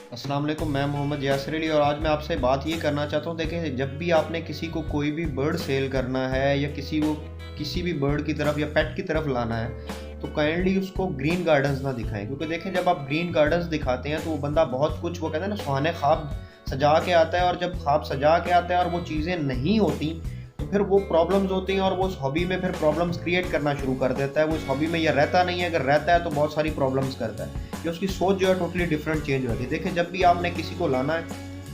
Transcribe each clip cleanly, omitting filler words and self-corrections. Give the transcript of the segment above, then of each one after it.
अस्सलाम वालेकुम, मैं मोहम्मद यासिर अली और आज मैं आपसे बात ये करना चाहता हूँ। देखिए, जब भी आपने किसी को कोई भी बर्ड सेल करना है या किसी भी बर्ड की तरफ या पेट की तरफ लाना है, तो काइंडली उसको ग्रीन गार्डन्स ना दिखाएं। क्योंकि देखें, जब आप ग्रीन गार्डन्स दिखाते हैं तो वो बंदा बहुत कुछ, वो कहते हैं ना, सुहाने ख्वाब सजा के आता है। और जब ख्वाब सजा के आता है और वो चीज़ें नहीं होती, तो फिर वो प्रॉब्लम्स होती हैं और वो उस हॉबी में फिर प्रॉब्लम्स क्रिएट करना शुरू कर देता है। वो उस हॉबी में या रहता नहीं है, अगर रहता है तो बहुत सारी प्रॉब्लम्स करता है, कि उसकी सोच जो है टोटली डिफरेंट चेंज हो जाती है। देखिए, जब भी आपने किसी को लाना है,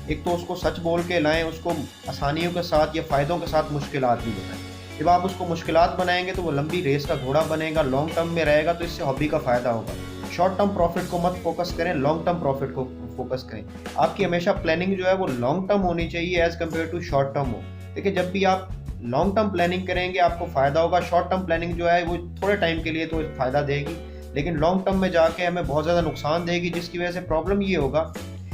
एक तो उसको सच बोल के लाएं, उसको आसानियों के साथ या फ़ायदों के साथ मुश्किलात भी बताएं। जब आप उसको मुश्किलात बनाएंगे तो वो लंबी रेस का घोड़ा बनेगा, लॉन्ग टर्म में रहेगा, तो इससे हॉबी का फ़ायदा होगा। शॉर्ट टर्म प्रॉफिट को मत फोकस करें, लॉन्ग टर्म प्रॉफिट को फोकस करें। आपकी हमेशा प्लानिंग जो है वो लॉन्ग टर्म होनी चाहिए as compare to short term हो। देखिए, जब भी आप लॉन्ग टर्म प्लानिंग करेंगे आपको फ़ायदा होगा। शॉर्ट टर्म प्लानिंग जो है वो थोड़े टाइम के लिए तो फ़ायदा देगी, लेकिन लॉन्ग टर्म में जाके हमें बहुत ज़्यादा नुकसान देगी, जिसकी वजह से प्रॉब्लम ये होगा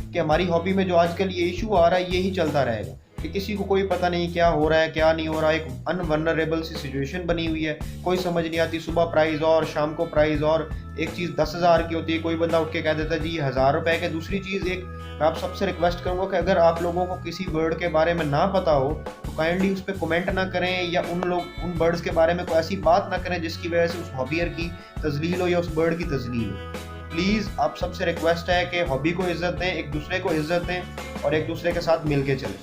कि हमारी हॉबी में जो आजकल ये इशू आ रहा है यही चलता रहेगा कि किसी को कोई पता नहीं क्या हो रहा है क्या नहीं हो रहा है। एक अनवनरेबल सी सिचुएशन बनी हुई है, कोई समझ नहीं आती। सुबह प्राइस और शाम को प्राइस और, एक चीज़ 10,000 की होती है, कोई बंदा उठ के कह देता है जी ये 1,000 रुपए के। दूसरी चीज़, एक मैं आप सबसे रिक्वेस्ट करूँगा कि अगर आप लोगों को किसी बर्ड के बारे में ना पता हो तो काइंडली उस पर कमेंट ना करें, या उन बर्ड्स के बारे में कोई ऐसी बात ना करें जिसकी वजह से उस हॉबियर की तजलील हो या उस बर्ड की तजलील हो। प्लीज़ आप सबसे रिक्वेस्ट है कि हॉबी को इज़्ज़त दें, एक दूसरे को इज़्ज़त दें और एक दूसरे के साथ मिल के चलें।